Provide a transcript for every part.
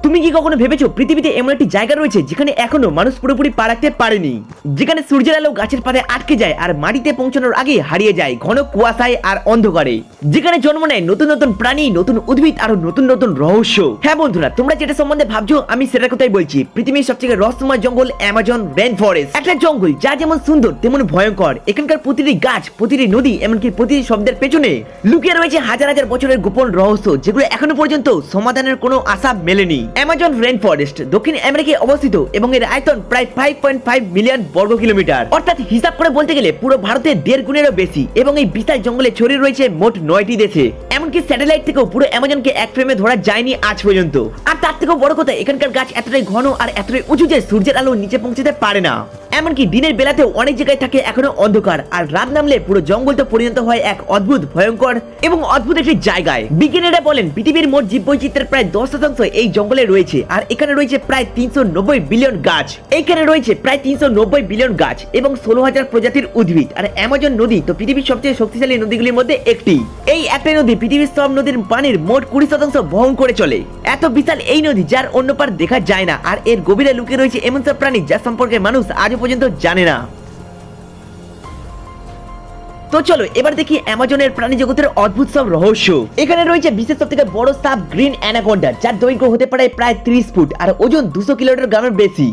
তুমি কি কখনো ভেবেছো পৃথিবীতে এমন একটি জায়গা রয়েছে যেখানে এখনো মানুষ পুরোপুরি পা রাখতে পারেনি, যেখানে সূর্যের আলো গাছের পাতায় আটকে যায় আর মাটিতে পৌঁছানোর আগে হারিয়ে যায় ঘন কুয়াশায় আর অন্ধকারে, যেখানে জন্ম নেয় নতুন নতুন প্রাণী, নতুন উদ্ভিদ আর নতুন নতুন রহস্য। হ্যাঁ বন্ধুরা, তোমরা যেটা সম্বন্ধে ভাবছো আমি সেটার কথাই বলছি। পৃথিবীর সবচেয়ে রহস্যময় জঙ্গল অ্যামাজন রেইন ফরেস্ট। একটা জঙ্গল যা যেমন সুন্দর তেমন ভয়ঙ্কর। এখানকার প্রতিটি গাছ, প্রতিটি নদী, এমনকি প্রতিটি শব্দের পেছনে লুকিয়ে রয়েছে হাজার হাজার বছরের গোপন রহস্য, যেগুলো এখনো পর্যন্ত সমাধানের কোনো আশা মেলেনি। অ্যামাজন রেইন ফরেস্ট দক্ষিণ আমেরিকায় অবস্থিত এবং এর আয়তন প্রায় 5.5 মিলিয়ন বর্গ কিলোমিটার, অর্থাৎ হিসাব করে বলতে গেলে পুরো ভারতের 1.5 গুণেরও বেশি। এবং এই বিশাল জঙ্গলে ছড়িয়ে রয়েছে মোট 9টি দেশে। এমনকি স্যাটেলাইট থেকেও পুরো অ্যামাজনকে এক ফ্রেমে ধরা যায়নি আজ পর্যন্ত। আর তার থেকেও বড় কথা, এখানকার গাছ এতটাই ঘন আর এতটাই উঁচু যে সূর্যের আলো নিচে পৌঁছতে পারে না। এমনকি দিনের বেলাতেও অনেক জায়গায় থাকে এখনো অন্ধকার, আর রাত নামলে পুরো জঙ্গলটা পরিণত হয় এক অদ্ভুত, ভয়ঙ্কর এবং অদ্ভুত একটি জায়গায়। বিজ্ঞানীরা বলেন পৃথিবীর মোট জীববৈচিত্র্যের প্রায় 10% এই জঙ্গলে রয়েছে, আর এখানে রয়েছে প্রায় 390 বিলিয়ন গাছ। এইখানে রয়েছে প্রায় 390 বিলিয়ন গাছ এবং 16,000 প্রজাতির উদ্ভিদ। আর অ্যামাজন নদী তো পৃথিবীর সবচেয়ে শক্তিশালী নদীগুলির মধ্যে একটি। এই একটাই নদী পৃথিবীর সব নদীর পানির মোট 20% বহন করে চলে। এত বিশাল এই নদী যার অন্য পার দেখা যায় না, আর এর গভীরে লুকিয়ে রয়েছে এমন সব প্রাণী যার সম্পর্কে মানুষ আজও পর্যন্ত জানে না। তো চলো এবার দেখি অ্যামাজনের প্রাণী জগতের অদ্ভুত সব রহস্য। এখানে রয়েছে বিশ্বের সবথেকে বড় সাপ গ্রিন অ্যানাকোন্ডা, যার দৈর্ঘ্য হতে পারে প্রায় 30 ফুট আর ওজন 200 কিলোগ্রামের বেশি,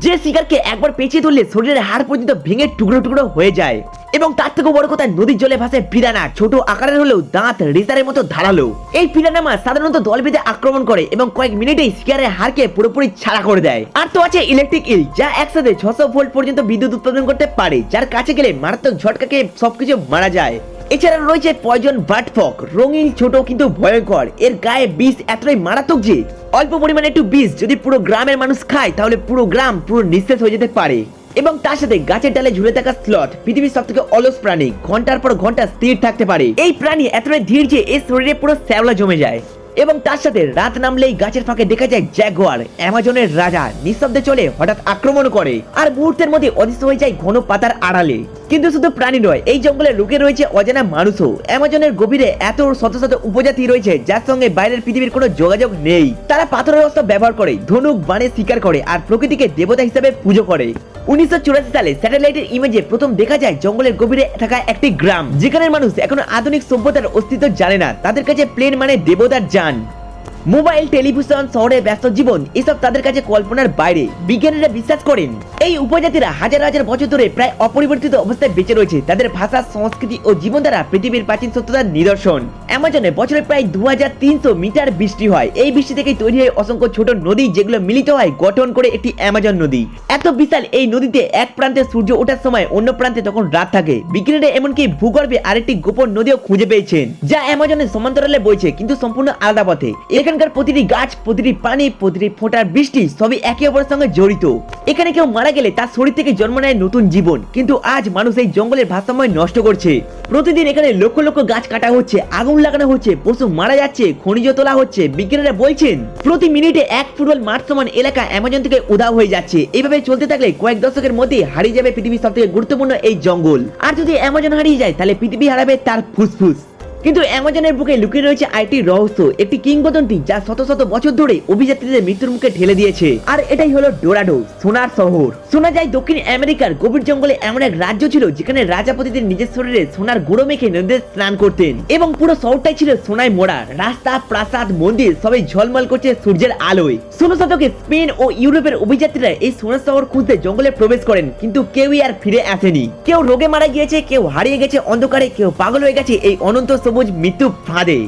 যে শিকারকে একবার পেঁচিয়ে ধরলে শরীরের হাড় পর্যন্ত ভেঙে টুকরো টুকরো হয়ে যায়। এবং তার থেকে বড় কথা, নদীর জলে ভাসে পিরানা, ছোট আকারের হলেও দাঁত রেজারের মতো ধারালো। এই পিরানা মাছ সাধারণত দল বেঁধে আক্রমণ করে এবং কয়েক মিনিটেই শিকারের হাড়কে পুরোপুরি ছাড়া করে দেয়। আর তো আছে ইলেকট্রিক ইল, যা একসাথে 600 ভোল্ট পর্যন্ত বিদ্যুৎ উৎপাদন করতে পারে, যার কাছে গেলে মারাত্মক ঝটকাকে সবকিছু মারা যায়। এছাড়া রয়েছে পয়জন বার্ডফক, রঙিন, ছোট কিন্তু ভয়ঙ্কর। এর গায়ে বিষ এতটাই মারাত্মক যে অল্প পরিমাণে একটু বিষ যদি পুরো গ্রামের মানুষ খায় তাহলে পুরো গ্রাম পুরো নিঃশেষ হয়ে যেতে পারে। এবং তার সাথে গাছের ডালে ঝুলে থাকা স্লথ, পৃথিবীর সব থেকে অলস প্রাণী, ঘন্টার পর ঘন্টা স্থির থাকতে পারে। এই প্রাণী এতটাই ধীর যে এর শরীরে পুরো শ্যাওলা জমে যায়। এবং তার সাথে রাত নামলেই গাছের ফাঁকে দেখা যায় জ্যাগুয়ার, অ্যামাজনের রাজা, নিঃশব্দে চলে, হঠাৎ আক্রমণ করে আর মুহূর্তের মধ্যে অদৃশ্য হয়ে যায় ঘন পাতার আড়ালে। কিন্তু শুধু প্রাণী নয়, এই জঙ্গলে লুকে রয়েছে অজানা মানুষও। অ্যামাজনের গভীরে এত শত শত উপজাতি রয়েছে যার সঙ্গে বাইরের পৃথিবীর কোনো যোগাযোগ নেই। তারা পাথরের অস্ত্র ব্যবহার করে, ধনুক বাণে শিকার করে আর প্রকৃতিকে দেবতা হিসেবে পুজো করে। 1984 সালে স্যাটেলাইটের ইমেজে প্রথম দেখা যায় জঙ্গলের গভীরে থাকা একটি গ্রাম, যেখানে মানুষ এখনো আধুনিক সভ্যতার অস্তিত্ব জানে না। তাদের কাছে প্লেন মানে দেবতার যান। মোবাইল, টেলিভিশন, শহরের ব্যস্ত জীবন এসব তাদের কাছে কল্পনার বাইরে। বিজ্ঞানীরা বিশ্বাস করেন এই উপজাতিরা হাজার হাজার বছর ধরে প্রায় অপরিবর্তিত অবস্থায় বেঁচে রয়েছে। তাদের ভাষা, সংস্কৃতি ও জীবনধারা পৃথিবীর প্রাচীন সভ্যতার নিদর্শন। অ্যামাজনে বছরে প্রায় 2300 মিটার বৃষ্টি হয়। এই বৃষ্টি থেকেই তৈরি হয় অসংখ্য ছোট নদী, যেগুলো মিলিত হয় গঠন করে একটি অ্যামাজন নদী। এত বিশাল এই নদীতে এক প্রান্তে সূর্য ওঠার সময় অন্য প্রান্তে তখন রাত থাকে। বিজ্ঞানীরা এমনকি ভূগর্ভে আরেকটি গোপন নদীও খুঁজে পেয়েছেন, যা অ্যামাজনের সমান্তরালে বইছে কিন্তু সম্পূর্ণ আলাদা পথে। এখানকার প্রতিটি গাছ, প্রতিটি পানি, প্রতিটি ফোঁটার বৃষ্টি সবই একে অপরের সঙ্গে জড়িত। এখানে কেউ মারা গেলে তার শরীর থেকে জন্ম নেয় নতুন জীবন। কিন্তু আজ মানুষ এই জঙ্গলের ভারসাম্য নষ্ট করছে। প্রতিদিন এখানে লক্ষ লক্ষ গাছ কাটা হচ্ছে, আগুন লাগানো হচ্ছে, পশু মারা যাচ্ছে, খনিজ তোলা হচ্ছে। বিজ্ঞানীরা বলছেন প্রতি মিনিটে 1 ফুটবল মাঠ সমান এলাকা অ্যামাজন থেকে উধাও হয়ে যাচ্ছে। এইভাবে চলতে থাকলে কয়েক দশকের মধ্যে হারিয়ে যাবে পৃথিবীর সবথেকে গুরুত্বপূর্ণ এই জঙ্গল। আর যদি অ্যামাজন হারিয়ে যায় তাহলে পৃথিবী হারাবে তার ফুসফুস। কিন্তু অ্যামাজনের বুকে লুকিয়ে রয়েছে আরেকটি রহস্য, একটি কিংবদন্তি যা শত শত বছর ধরে অভিযাত্রীদের মৃত্যুর মুখে ঠেলে দিয়েছে। আর এটাই হলো ডোরাডো, সোনার শহর। শোনা যায় দক্ষিণ আমেরিকার গভীর জঙ্গলে এমন এক রাজ্য ছিল যেখানে রাজা প্রতিদিন নিজের শরীরে সোনার গুঁড়ো মেখে নদীতে স্নান করতেন এবং পুরো শহরটাই ছিল সোনায় মোড়া। রাস্তা, প্রাসাদ, মন্দির সবাই ঝলমল করছে সূর্যের আলোয়। 16 শতকে স্পেন ও ইউরোপের অভিযাত্রীরা এই সোনার শহর খুঁজতে জঙ্গলে প্রবেশ করেন, কিন্তু কেউই আর ফিরে আসেনি। কেউ রোগে মারা গিয়েছে, কেউ হারিয়ে গেছে অন্ধকারে, কেউ পাগল হয়ে গেছে এই অনন্ত সবুজ মৃত্যু ফাঁদে।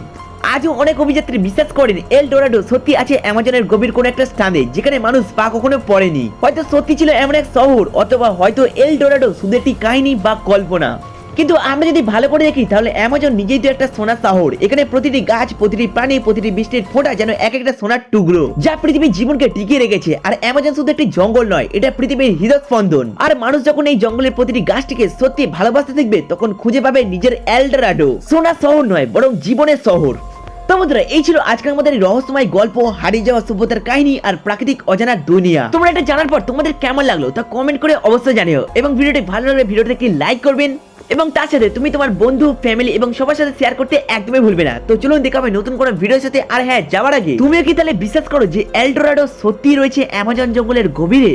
আজও অনেক অভিযাত্রী বিশ্বাস করেন এল ডোরাডো সত্যি আছে অ্যামাজনের গভীর কোন একটা স্থানে, যেখানে মানুষ পা কখনো পড়েনি। হয়তো সত্যি ছিল এমন এক শহর, অথবা হয়তো এল ডোরাডো শুধু একটি কাহিনী বা কল্পনা। কিন্তু আমরা যদি ভালো করে দেখি তাহলে অ্যামাজন নিজেই তো একটা সোনার শহর। এখানে প্রতিটি গাছ, প্রতিটি প্রাণী, প্রতিটি বৃষ্টির ফোঁটা যেন এক একটা সোনার টুকরো, যা পৃথিবীর জীবনকে টিকিয়ে রেখেছে। আর অ্যামাজন শুধু একটি জঙ্গল নয়, এটা পৃথিবীর হৃদস্পন্দন। আর মানুষ যখন এই জঙ্গলের প্রতিটি গাছটিকে সত্যি ভালোবাসতে শিখবে, তখন খুঁজে পাবে নিজের এল ডোরাডো। সোনার শহর নয়, বরং জীবনের শহর। তো বন্ধুরা, এই ছিল আজকের আমাদের রহস্যময় গল্প, হারিয়ে যাওয়া সভ্যতার কাহিনী আর প্রাকৃতিক অজানার দুনিয়া। তোমরা এটা জানার পর তোমাদের কেমন লাগলো তা কমেন্ট করে অবশ্যই জানিও, এবং ভিডিওটি ভালো লাগলে ভিডিওটিকে লাইক করবেন এবং তার সাথে তুমি তোমার বন্ধু, ফ্যামিলি এবং সবার সাথে শেয়ার করতে একদমই ভুলবে না। তো চলুন দেখা হবে নতুন কোনো ভিডিওর সাথে। আর হ্যাঁ, যাওয়ার আগে তুমিও কি তাহলে বিশ্বাস করো যে এল ডোরাডো সত্যি রয়েছে অ্যামাজন জঙ্গলের গভীরে?